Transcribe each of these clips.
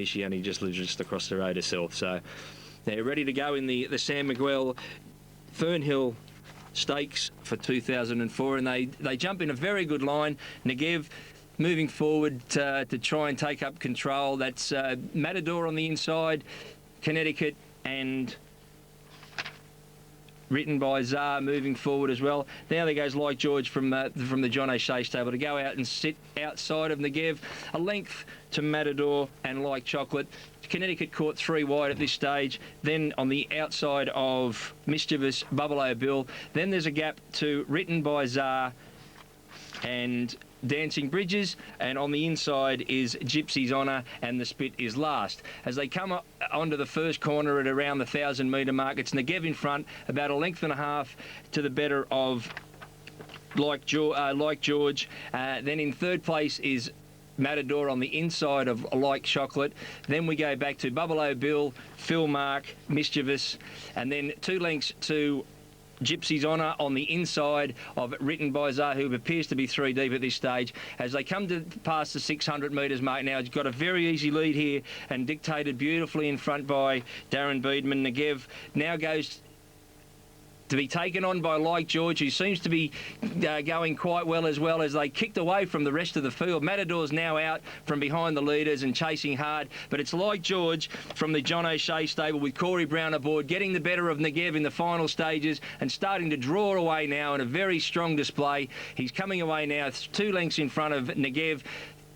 She only just lives just across the road herself. So they're ready to go in the Sam Miguel Fernhill Stakes for 2004, and they jump in a very good line. Negev moving forward to try and take up control. That's Matador on the inside, Connecticut, and Written by Czar moving forward as well. Now there goes Like George from the John O'Shea stable to go out and sit outside of Negev. A length to Matador and Like Chocolate. Connecticut caught 3 wide at this stage. Then on the outside of Mischievous, Buffalo Bill. Then there's a gap to Written by Czar and Dancing Bridges, and on the inside is Gypsy's Honour, and the spit is last. As they come up onto the first corner at around the 1,000 metre mark, it's Negev in front, about a length and a half to the better of Like George. Then in third place is Matador on the inside of Like Chocolate. Then we go back to Buffalo Bill, Phil Mark, Mischievous, and then 2 lengths to Gypsy's Honour on the inside of Written by Czar, who appears to be 3 deep at this stage. As they come to past the 600 metres mark now, he's got a very easy lead here and dictated beautifully in front by Darren Beedman. Negev now goes to be taken on by Like George, who seems to be going quite well as they kicked away from the rest of the field. Matador's now out from behind the leaders and chasing hard, but it's Like George from the John O'Shea stable with Corey Brown aboard, getting the better of Negev in the final stages and starting to draw away now in a very strong display. He's coming away now 2 lengths in front of Negev.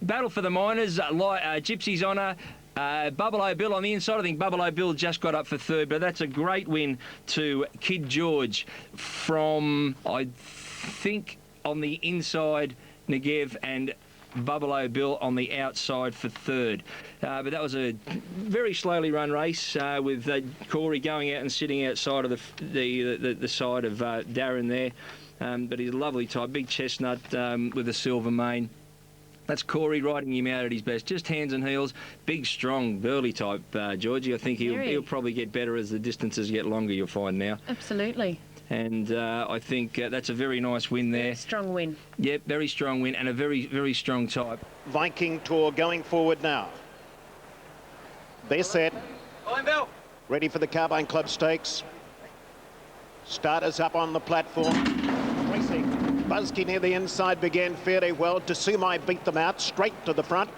Battle for the minors, Gypsy's Honour, Buffalo Bill on the inside. I think Buffalo Bill just got up for third, but that's a great win to Kid George from, I think, on the inside, Negev, and Buffalo Bill on the outside for third. But that was a very slowly run race with Corey going out and sitting outside of the side of Darren there. But he's a lovely type, big chestnut with a silver mane. That's Corey riding him out at his best. Just hands and heels. Big, strong, burly type, Georgie. I think he'll probably get better as the distances get longer, you'll find now. Absolutely. And I think that's a very nice win there. Strong win. Yep, very strong win and a very, very strong type. Viking Tour going forward now. They're set. Ready for the Carbine Club Stakes. Starters up on the platform. Racing. Buzzkey near the inside began fairly well. Tasumai beat them out straight to the front.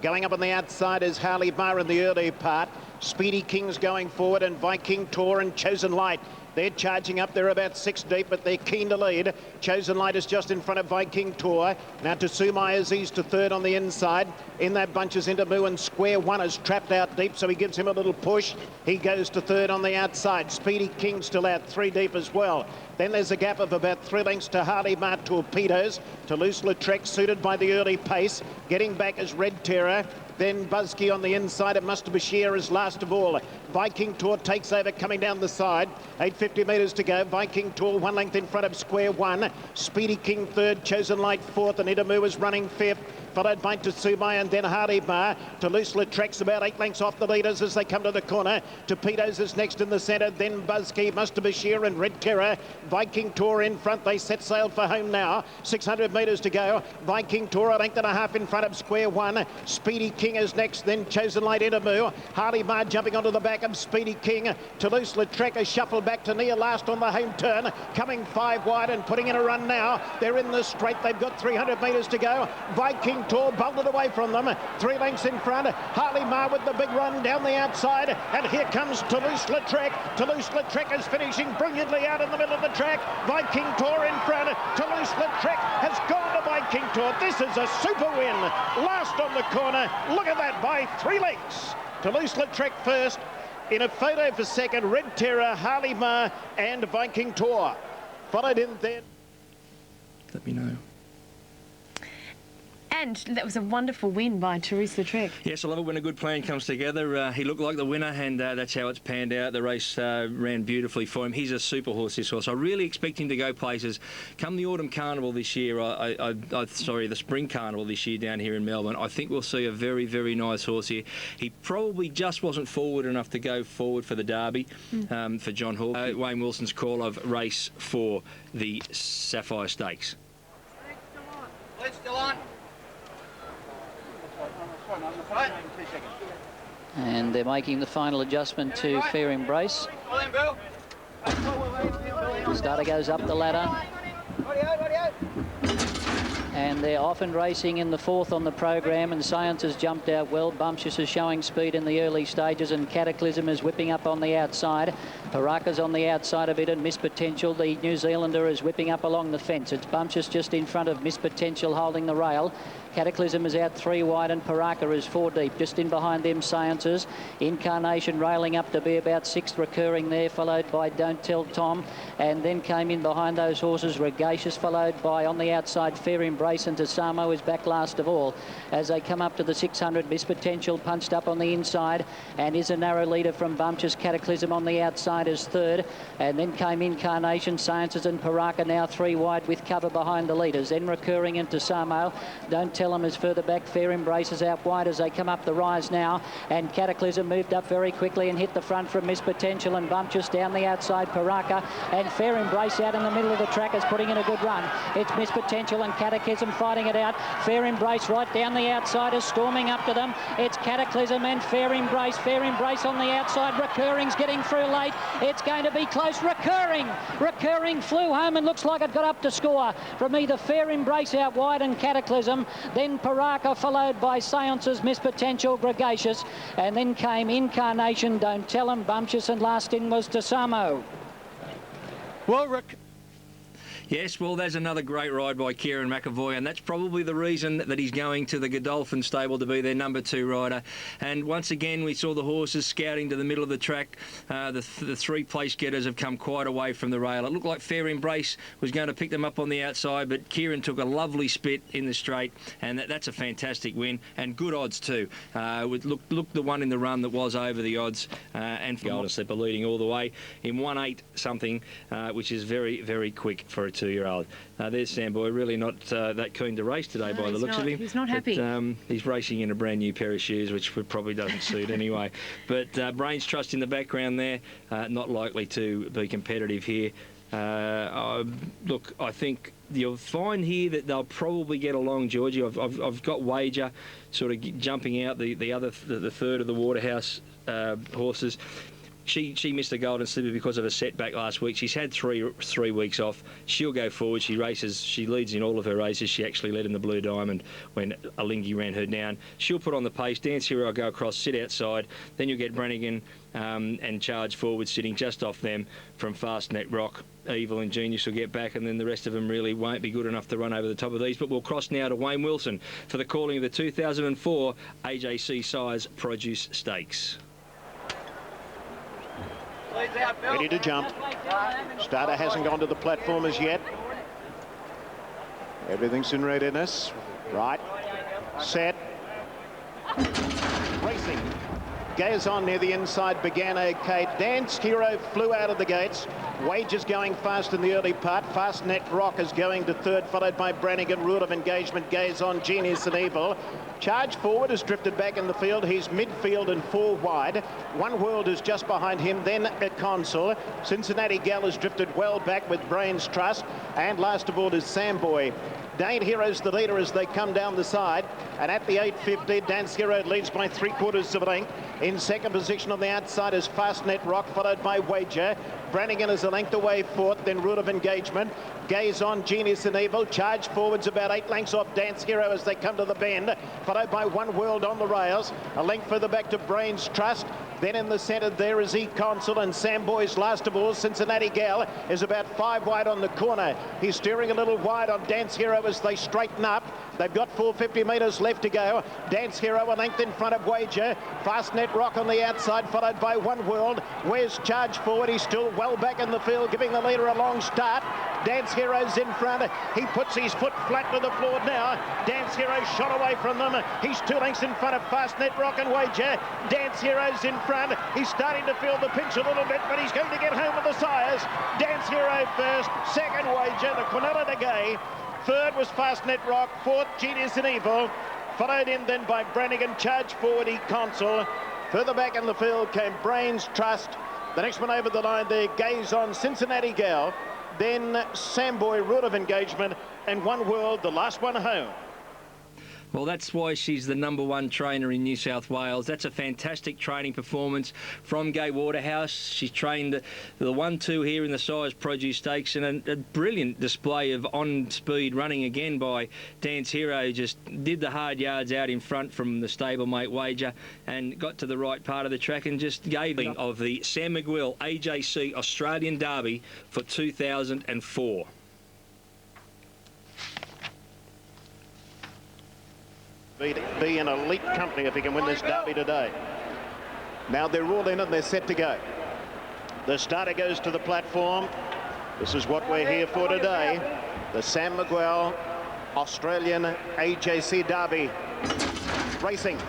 Going up on the outside is Harley Bar in the early part. Speedy King's going forward, and Viking Tour and Chosen Light. They're charging up. They're about 6 deep, but they're keen to lead. Chosen Light is just in front of Viking Tour. Now Tasumai is eased to third on the inside. In that bunch is Intermoo, and Square One is trapped out deep, so he gives him a little push. He goes to third on the outside. Speedy King still out 3 deep as well. Then there's a gap of about 3 lengths to Harley Mar Torpedoes. Toulouse-Lautrec suited by the early pace. Getting back is Red Terror. Then Buzzkey on the inside, and Musta Bashir is last of all. Viking Tour takes over coming down the side. 850 metres to go. Viking Tour 1 length in front of Square One. Speedy King third, Chosen Light fourth, and Intermoo is running fifth. Followed by Tasumai and then Hardy Bar. Toulouse-Lautrec's about 8 lengths off the leaders as they come to the corner. Torpedoes is next in the centre, then Buzzkey, Musta Bashir and Red Terror. Viking Tour in front. They set sail for home now. 600 metres to go. Viking Tour a length and a half in front of Square One. Speedy King is next, then Chosen Light Intermoo. Hardy Bar jumping onto the back of Speedy King. Toulouse-Lautrec is shuffled back to near last on the home turn. Coming 5 wide and putting in a run now. They're in the straight. They've got 300 metres to go. Viking Tour bolted away from them. 3 lengths in front. Harley Mar with the big run down the outside. And here comes Toulouse-Lautrec. Toulouse-Lautrec is finishing brilliantly out in the middle of the track. Viking Tour in front. Toulouse-Lautrec has gone to Viking Tour. This is a super win. Last on the corner. Look at that, by 3 lengths. Toulouse-Lautrec first. In a photo for second, Red Terror, Harley Mar and Viking Tour. Followed in then. Let me know. And that was a wonderful win by Toulouse-Lautrec. Yes, I love it when a good plan comes together. He looked like the winner, and that's how it's panned out. The race ran beautifully for him. He's a super horse, this horse. I really expect him to go places. Come the Autumn Carnival this year, the Spring Carnival this year down here in Melbourne, I think we'll see a very, very nice horse here. He probably just wasn't forward enough to go forward for the Derby for John Hall. Wayne Wilson's call of race for the Sapphire Stakes. Lead's still on. Right. And they're making the final adjustment to Fair Embrace. Starter goes up the ladder. And they're often racing in the 4th on the program, and Science has jumped out well. Bumptious is showing speed in the early stages, and Cataclysm is whipping up on the outside. Paraka's on the outside of it, and Miss Potential, the New Zealander, is whipping up along the fence. It's Bumptious just in front of Miss Potential holding the rail. Cataclysm is out 3 wide, and Paraka is 4 deep. Just in behind them, Sciences. Incarnation railing up to be about 6th, recurring there, followed by Don't Tell Tom. And then came in behind those horses, Regacious, followed by on the outside, Fair Embrace, and Tasamo is back last of all. As they come up to the 600, Miss Potential punched up on the inside and is a narrow leader from Bumptious. Cataclysm on the outside is 3rd. And then came Incarnation, Sciences and Paraka now 3 wide with cover behind the leaders. Then recurring into Tasamo. Don't Tell Them is further back. Fair Embrace is out wide as they come up the rise now. And Cataclysm moved up very quickly and hit the front from Miss Potential, and Bumptious down the outside, Paraka. And Fair Embrace out in the middle of the track is putting in a good run. It's Miss Potential and Cataclysm fighting it out. Fair Embrace right down the outside is storming up to them. It's Cataclysm and Fair Embrace. Fair Embrace on the outside. Recurring's getting through late. It's going to be close. Recurring flew home and looks like it got up to score from either Fair Embrace out wide and Cataclysm. Then Paraka, followed by Seances, Miss Potential, Gregacious. And then came Incarnation, Don't Tell Him, Bumptious, and last in was Tasamo. Well, Rick. Yes, well, there's another great ride by Kieran McAvoy, and that's probably the reason that he's going to the Godolphin stable to be their number 2 rider. And once again, we saw the horses scouting to the middle of the track. The 3 place getters have come quite away from the rail. It looked like Fair Embrace was going to pick them up on the outside, but Kieran took a lovely spit in the straight, and that's a fantastic win, and good odds too. Look the one in the run that was over the odds, and Golden Slipper leading all the way in 1.8 something, which is very, very quick for a 2-year-old. There's Samboy, really not that keen to race today by the looks of him. He's not happy. But, he's racing in a brand new pair of shoes, which probably doesn't suit anyway. But Brains Trust in the background there, not likely to be competitive here. Look, I think you'll find here that they'll probably get along, Georgie. I've got Wager sort of jumping out the third of the Waterhouse horses. She missed the Golden Slipper because of a setback last week. She's had three weeks off. She'll go forward. She races. She leads in all of her races. She actually led in the Blue Diamond when Alingi ran her down. She'll put on the pace. Dance Hero will go across, sit outside. Then you'll get Brannigan and Charge Forward sitting just off them from Fastnet Rock. Evil and Genius will get back, and then the rest of them really won't be good enough to run over the top of these. But we'll cross now to Wayne Wilson for the calling of the 2004 AJC Size Produce Stakes. Ready to jump. Starter hasn't gone to the platform as yet. Everything's in readiness. Right. Set. Racing. Goes on near the inside, began okay. Dance Hero flew out of the gates. Wages going fast in the early part. Fastnet Rock is going to 3rd, followed by Brannigan. Rule of Engagement, Gaze on, Genius and Evil. Charge Forward has drifted back in the field. He's midfield and 4 wide. One World is just behind him, then a Consul. Cincinnati Gal has drifted well back with Brains Trust. And last of all is Samboy. Dane Hero's the leader as they come down the side, and at the 8.50 Dance Hero leads by 3/4 of a length. In second position on the outside is Fastnet Rock, followed by Wager. Brannigan is a length away 4th, then Rule of Engagement. Gaze on, Genius and Evil. Charge Forward's about 8 lengths off Dance Hero as they come to the bend, followed by One World on the rails. A length further back to Brains Trust. Then in the centre there is E-Consul, and Samboy's last of all. Cincinnati Gal is about 5 wide on the corner. He's steering a little wide on Dance Hero as they straighten up. They've got 450 metres left to go. Dance Hero a length in front of Wager. Fastnet Rock on the outside, followed by One World. Where's Charge Forward? He's still well back in the field, giving the leader a long start. Dance Hero's in front. He puts his foot flat to the floor now. Dance Hero shot away from them. He's 2 lengths in front of Fastnet Rock and Wager. Dance Hero's in front. He's starting to feel the pinch a little bit, but he's going to get home with the sires. Dance Hero first, second Wager, the Quinella de Gay. 3rd was Fastnet Rock, 4th Genius and Evil. Followed in then by Brannigan, Charge Forward, E-Consul. Further back in the field came Brains Trust. The next one over the line there, Gaze on, Cincinnati Gal. Then Samboy, Rule of Engagement, and One World, the last one home. Well, that's why she's the #1 trainer in New South Wales. That's a fantastic training performance from Gay Waterhouse. She's trained the 1-2 here in the Size Produce Stakes, and a brilliant display of on-speed running again by Dance Hero. Just did the hard yards out in front from the stablemate Wager and got to the right part of the track and just gave it of the Sam McGill AJC Australian Derby for 2004. Be an elite company if he can win this derby today. Now they're all in and they're set to go. The starter goes to the platform. This is what we're here for today. The Sam McGill Australian AJC Derby. Racing.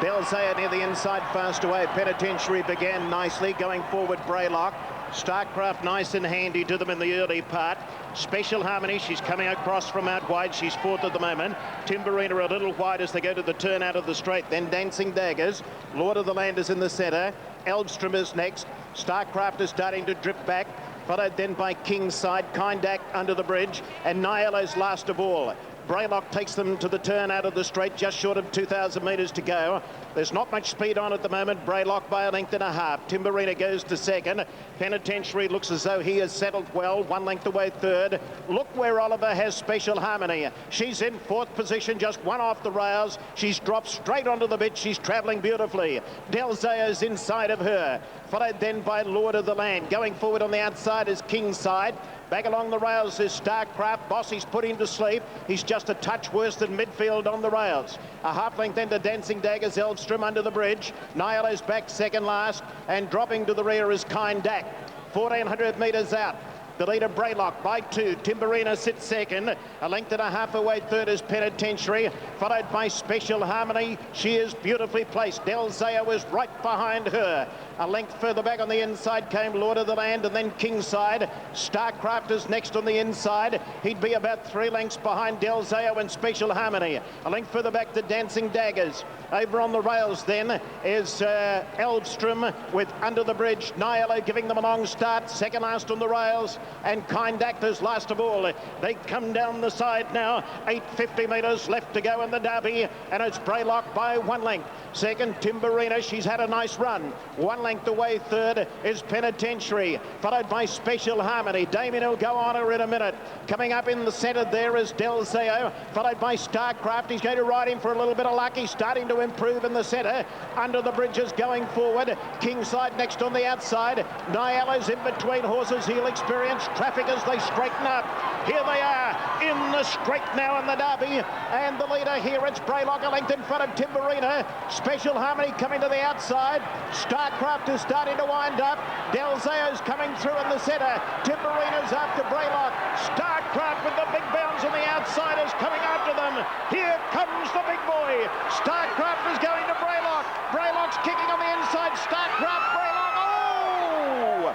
Delzea near the inside, fast away. Penitentiary began nicely, going forward Braylock. Starcraft nice and handy to them in the early part. Special Harmony, she's coming across from out wide. She's fourth at the moment. Timberina a little wide as they go to the turn out of the straight. Then Dancing Daggers. Lord of the Land is in the centre. Elbstrom is next. Starcraft is starting to drip back. Followed then by Kingside. Kindak under the bridge. And Niello's last of all. Braylock takes them to the turn out of the straight, just short of 2,000 metres to go. There's not much speed on at the moment. Braylock by a length and a half. Timberina goes to second. Penitentiary looks as though he has settled well, 1 length away third. Look where Oliver has Special Harmony. She's in fourth position, just 1 off the rails. She's dropped straight onto the bit. She's travelling beautifully. Delzea's inside of her. Followed then by Lord of the Land. Going forward on the outside is Kingside. Back along the rails is Starcraft. Bossy's put him to sleep. He's just a touch worse than midfield on the rails. A half length then to Dancing Daggers. Elbstrom under the bridge. Niello's back second last. And dropping to the rear is Kindak. 1,400 metres out. The leader Braylock by 2. Timberina sits second. A length and a half away third is Penitentiary. Followed by Special Harmony. She is beautifully placed. Delzea was right behind her. A length further back on the inside came Lord of the Land and then Kingside. Starcraft is next on the inside. He'd be about 3 lengths behind Delzea and Special Harmony. A length further back to Dancing Daggers. Over on the rails then is Elbstrom with Under the Bridge. Niello giving them a long start. Second last on the rails. And Kindak is last of all. They come down the side now. 850 metres left to go in the derby. And it's Braylock by 1 length. Second, Timberina. She's had a nice run. 1 length away third is Penitentiary. Followed by Special Harmony. Damien will go on her in a minute. Coming up in the centre there is Delzea. Followed by Starcraft. He's going to ride him for a little bit of luck. He's starting to improve in the centre. Under the bridges going forward. Kingside next on the outside. Niello's in between horses. He'll experience traffic as they straighten up. Here they are in the straight now in the derby. And the leader here, it's Braylock, a length in front of Timberina. Special Harmony coming to the outside. Starcraft is starting to wind up. Delzea's coming through in the centre. Timberina's after Braylock. Starcraft with the big bounds on the outside is coming after them. Here comes the big boy. Starcraft is going to Braylock. Braylock's kicking on the inside. Starcraft, Braylock. Oh!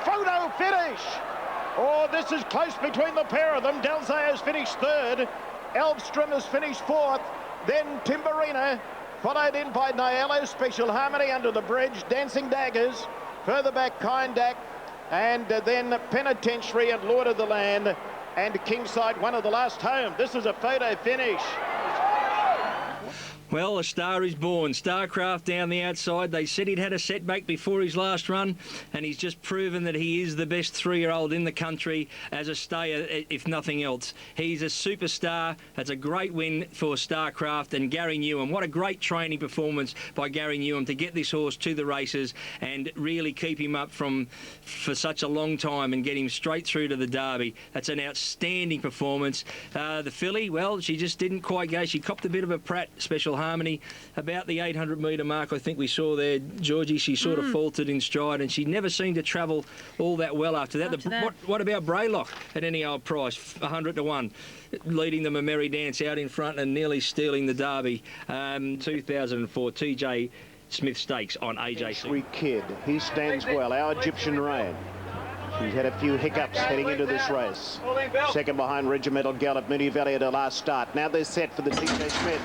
Photo finish. Oh, this is close between the pair of them. Delzea has finished third. Elbstrom has finished fourth. Then Timberina, followed in by Niello. Special Harmony under the bridge. Dancing Daggers. Further back, Kindak. And then Penitentiary and Lord of the Land. And Kingside, one of the last home. This is a photo finish. Well, a star is born. Starcraft down the outside. They said he'd had a setback before his last run, and he's just proven that he is the best 3-year-old in the country as a stayer, if nothing else. He's a superstar. That's a great win for Starcraft and Gary Newham. What a great training performance by Gary Newham to get this horse to the races and really keep him up for such a long time and get him straight through to the Derby. That's an outstanding performance. The filly, well, she just didn't quite go. She copped a bit of a Pratt, Special Harmony, about the 800 metre mark. I think we saw there, Georgie, she sort of faltered in stride and she never seemed to travel all that well after that. What about Braylock at any old price, 100 to 1, leading them a merry dance out in front and nearly stealing the Derby. 2004 TJ Smith Stakes on AJC. Kid, he stands well, our Egyptian Rain. She's had a few hiccups heading into this race. Second behind Regimental Gallop, Mooney Valley at her last start. Now they're set for the TJ Smith.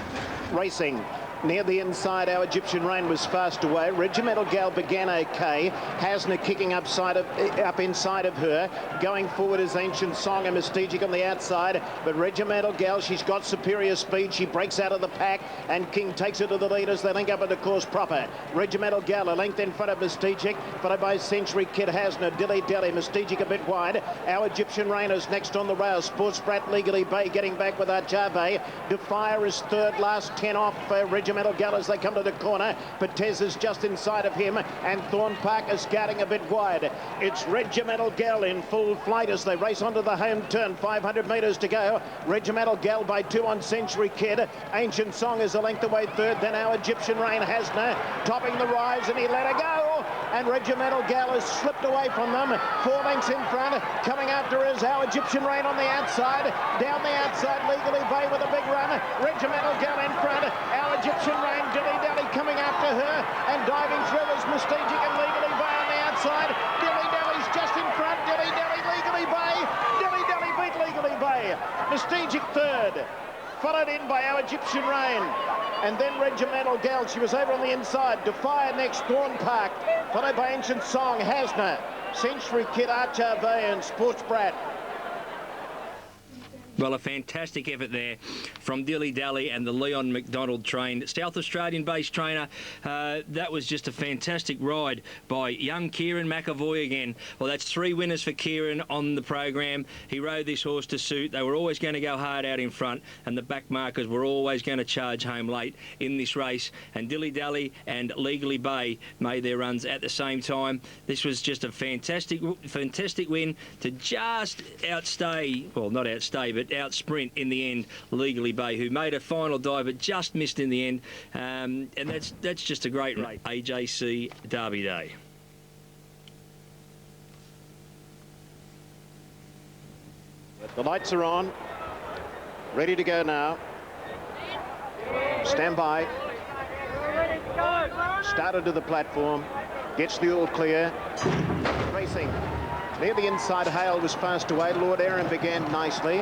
Racing. Near the inside, our Egyptian Rain was fast away. Regimental Gal began okay. Hasna kicking up inside of her. Going forward is Ancient Song and Mystique on the outside. But Regimental Gal, she's got superior speed. She breaks out of the pack, and King takes it to the leaders. They link up into course proper. Regimental Gal a length in front of Mystique, followed by Century Kid Hasna. Dilly Dally, Mystique a bit wide. Our Egyptian Rain is next on the rails. Sports Brat, Legally Bay getting back with Arjave. Defier is third, last 10 off Regimental Gal as they come to the corner. Patez is just inside of him, and Thorn Park is scouting a bit wide. It's Regimental Gal in full flight as they race onto the home turn. 500 metres to go. Regimental Gal by 2 on Century Kid. Ancient Song is a length away third. Then our Egyptian Rain Hasna topping the rise, and he let her go. And Regimental Gal has slipped away from them. 4 lengths in front. Coming after is our Egyptian Rain on the outside. Down the outside, Legally Bay with a big run. Regimental Gal in front. Our Egyptian Rain, Dilly Dally coming after her, and diving through is Mystique and Legally Bay on the outside. Dilly Dally's just in front. Dilly Dally, Legally Bay. Dilly Dally beat Legally Bay. Mystique third, followed in by our Egyptian Rain. And then Regimental Gal, she was over on the inside. Defier next, Thorn Park, followed by Ancient Song, Hasna, Century Kid, Archave and Sports Brat. Well, a fantastic effort there from Dilly Dally and the Leon McDonald trained South Australian-based trainer. That was just a fantastic ride by young Kieran McAvoy again. Well, that's 3 winners for Kieran on the program. He rode this horse to suit. They were always going to go hard out in front, and the back markers were always going to charge home late in this race. And Dilly Dally and Legally Bay made their runs at the same time. This was just a fantastic win to just outstay, well, not outstay, but out sprint in the end Legally Bay, who made a final dive but just missed in the end, and that's just a great race. AJC Derby Day. The lights are on, ready to go now. Stand by. Started to the platform, gets the all clear. Racing. Near the inside, Hale was fast away. Lord Aaron began nicely.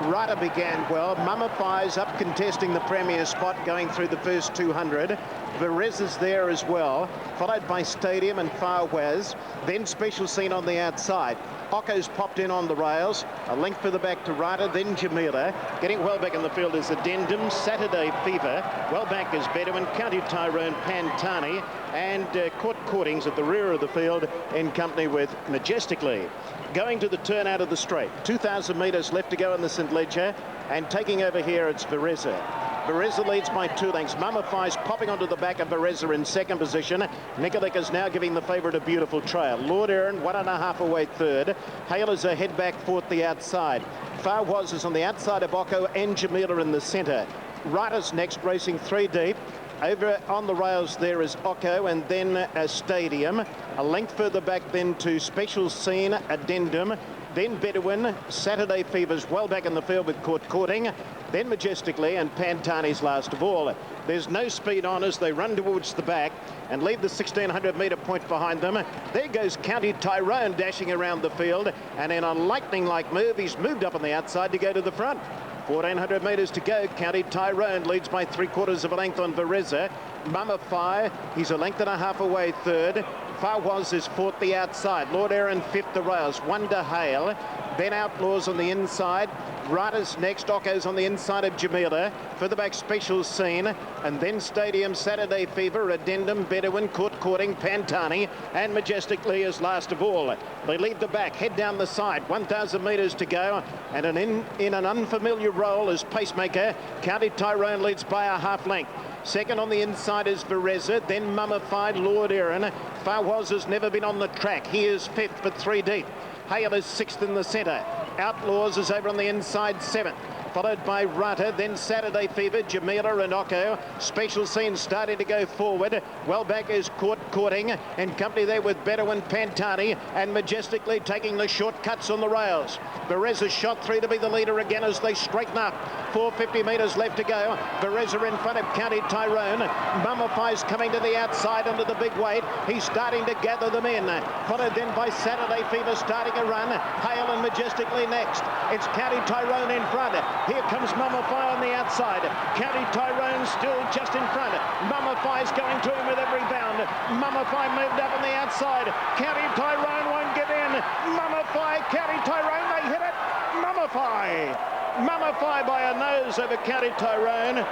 Ryder began well. Mummifies up contesting the premier spot going through the first 200. Verez is there as well, followed by Stadium and Far Waz. Then Special Scene on the outside. Occo's popped in on the rails. A length further back to Ryder, then Jamila. Getting well back in the field is Addendum, Saturday Fever. Well back is Bedouin, County Tyrone, Pantani, and Court Courtings at the rear of the field in company with Majestically. Going to the turn out of the straight. 2,000 metres left to go in the St. Leger, and taking over here it's Vereza. Vereza leads by 2 lengths. Mummifies popping onto the back of Vereza in second position. Nikolic is now giving the favourite a beautiful trail. Lord Aaron 1.5 away third. Hale is a head back fourth the outside. Far Was is on the outside of Occo and Jamila in the centre. Ryder's next, racing 3 deep. Over on the rails there is Occo, and then a Stadium. A length further back then to Special Scene, Addendum. Then Bedouin, Saturday Fever's well back in the field with Court Courting. Then Majestically and Pantani's last of all. There's no speed on as they run towards the back and leave the 1,600 metre point behind them. There goes County Tyrone dashing around the field, and in a lightning-like move, he's moved up on the outside to go to the front. 1,400 metres to go. County Tyrone leads by 3/4 of a length on Vereza. Mummify, he's a length and a half away third. Far Was is fourth the outside. Lord Aaron fifth the rails. Wonder Hale. Then Outlaws on the inside. Ryder's next. Occo's on the inside of Jamila. Further back Special Scene. And then Stadium, Saturday Fever, Addendum, Bedouin, Court Courting, Pantani, and Majestically is last of all. They lead the back, head down the side. 1,000 metres to go. And in an unfamiliar role as pacemaker, County Tyrone leads by a half length. Second on the inside is Vereza, then Mummified Lord Aaron. Far Was has never been on the track. He is fifth, but 3 deep. Hale is sixth in the centre. Outlaws is over on the inside, seventh. Followed by Rata, then Saturday Fever, Jamila and Occo. Special Scene starting to go forward. Well back is Court Courting, in company there with Bedouin, Pantani, and Majestically taking the shortcuts on the rails. Vereza shot 3 to be the leader again as they straighten up. 450 metres left to go. Vereza in front of County Tyrone. Mummifies coming to the outside under the big weight. He's starting to gather them in. Followed then by Saturday Fever starting a run. Hale and Majestically next. It's County Tyrone in front. Here comes Mummify on the outside. County Tyrone still just in front. Mummify's going to him with every bound. Mummify moved up on the outside. County Tyrone won't get in. Mummify, County Tyrone, they hit it. Mummify. Mummify by a nose over County Tyrone.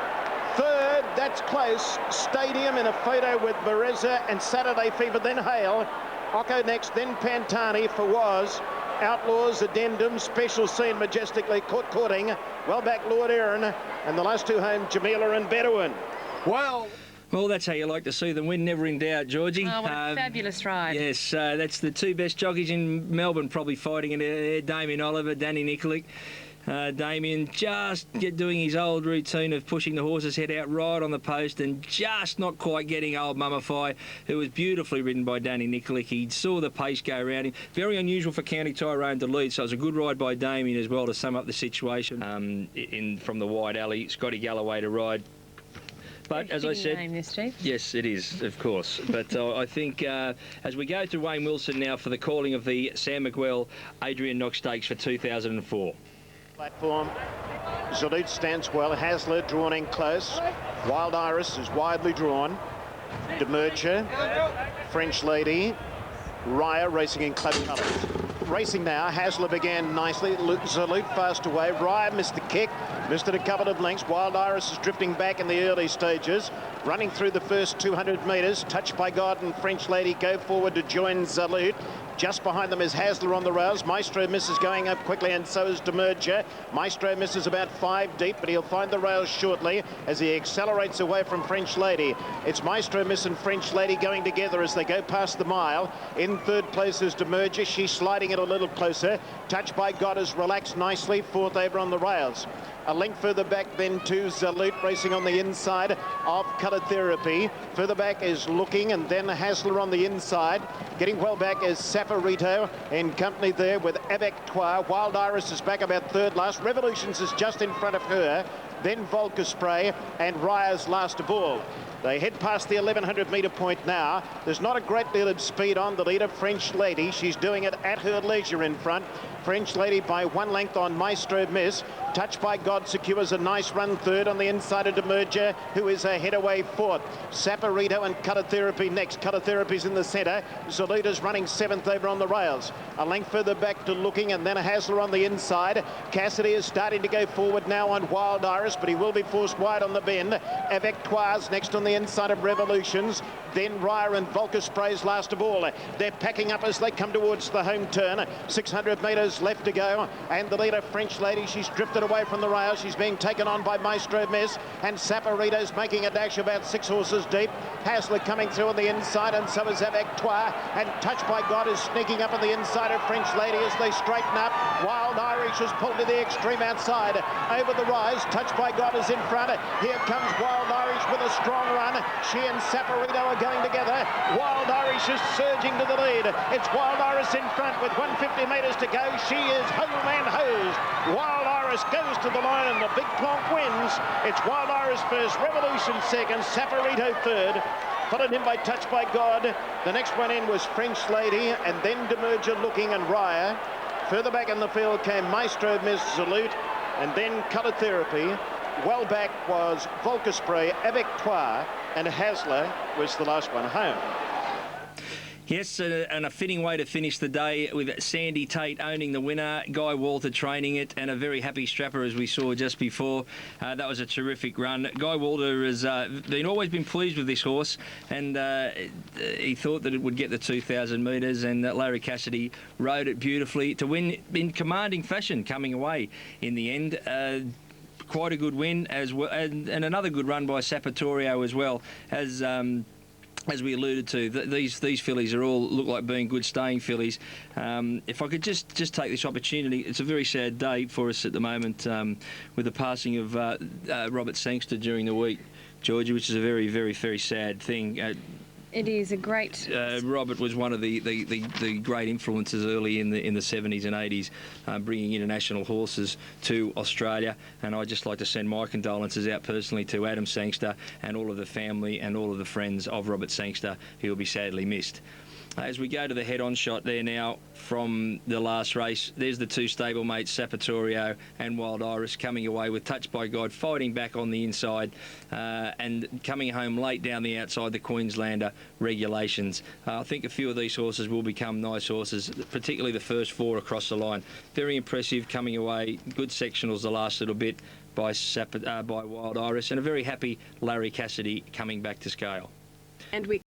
Third, that's close. Stadium in a photo with Bereza and Saturday Fever, then Hale. Occo next, then Pantani for Was. Outlaws, Addendum, Special Scene, majestically courting. Well back, Lord Aaron. And the last two home, Jamila and Bedouin. Well, that's how you like to see them win, never in doubt, Georgie. Oh, what a fabulous ride. Yes, that's the two best jockeys in Melbourne probably fighting it. Damien Oliver, Danny Nikolic. Damien just doing his old routine of pushing the horse's head out right on the post and just not quite getting old Mummify, who was beautifully ridden by Danny Nikolic. He saw the pace go around him. Very unusual for County Tyrone to lead, so it was a good ride by Damien as well to sum up the situation. From the wide alley, Scotty Galloway to ride. But as I said, name this, Steve. Yes, it is, of course. But I think as we go to Wayne Wilson now for the calling of the Sam McWell Adrian Knox Stakes for 2004. Platform. Zalut stands well. Hasler drawn in close. Wild Iris is widely drawn. Demerger. French Lady. Raya racing in club colours. Racing now. Hasler began nicely. Zalut fast away. Raya missed the kick. Missed it a couple of lengths. Wild Iris is drifting back in the early stages. Running through the first 200 metres. Touched by God and French Lady go forward to join Zalut. Just behind them is Hasler on the rails. Maestro misses going up quickly, and so is Demerger. Maestro misses about 5 deep, but he'll find the rails shortly as he accelerates away from French Lady. It's Maestro Miss and French Lady going together as they go past the mile. In third place is Demerger. She's sliding it a little closer. Touched by God is relaxed nicely. Fourth over on the rails. A length further back then to Zalut racing on the inside of Colour Therapy. Further back is Looking, and then Hasler on the inside. Getting well back is Safarito in company there with Avectoire. Wild Iris is back about third last. Revolutions is just in front of her. Then Volker Spray and Raya's last of all. They head past the 1100 metre point now. There's not a great deal of speed on the leader, French Lady. She's doing it at her leisure in front. French Lady by 1 length on Maestro Miss. Touched by God secures a nice run third on the inside of Demerger, who is a head away fourth. Saporito and Colour Therapy next. Colour Therapy's in the centre. Zaluta's running seventh over on the rails. A length further back to Looking, and then a Hasler on the inside. Cassidy is starting to go forward now on Wild Iris, but he will be forced wide on the bend. Avectoire's next on the inside of Revolutions. Then Raya and Volker Spray's last of all. They're packing up as they come towards the home turn. 600 metres left to go, and the leader, French Lady, she's drifted away from the rail. She's being taken on by Maestro Miss, and Saporito's making a dash about 6 horses deep. Hasler coming through on the inside, and so is Avectoire, and Touched by God is sneaking up on the inside of French Lady as they straighten up. Wild Irish is pulled to the extreme outside. Over the rise, Touched by God is in front. Here comes Wild Irish with a strong run. She and Saporito are going together. Wild Irish is surging to the lead. It's Wild Iris in front with 150 metres to go. She is home and hosed. Wild Iris goes to the line and the big plonk wins. It's Wild Iris first, Revolution second, Saporito third. Followed in by Touched by God. The next one in was French Lady, and then Demerger, Looking, and Raya. Further back in the field came Maestro Miss, Zalut, and then Colour Therapy. Well back was Volker Spray, Avectoire, and Hasler was the last one home. Yes, and a fitting way to finish the day with Sandy Tate owning the winner, Guy Walter training it, and a very happy strapper as we saw just before. That was a terrific run. Guy Walter has always been pleased with this horse, and he thought that it would get the 2,000 metres, and Larry Cassidy rode it beautifully to win in commanding fashion, coming away in the end. Quite a good win as well, and another good run by Sapatorio as well, as we alluded to. These fillies are all look like being good staying fillies. If I could just take this opportunity, it's a very sad day for us at the moment with the passing of Robert Sangster during the week, Georgie, which is a very, very, very sad thing. It is a great... Robert was one of the great influences early in the 70s and 80s, bringing international horses to Australia. And I'd just like to send my condolences out personally to Adam Sangster and all of the family and all of the friends of Robert Sangster, who will be sadly missed. As we go to the head-on shot there now from the last race, there's the two stablemates, Sapatorio and Wild Iris, coming away with Touch by God, fighting back on the inside and coming home late down the outside, the Queenslander regulations. I think a few of these horses will become nice horses, particularly the first four across the line. Very impressive coming away, good sectionals the last little bit by Wild Iris, and a very happy Larry Cassidy coming back to scale. And we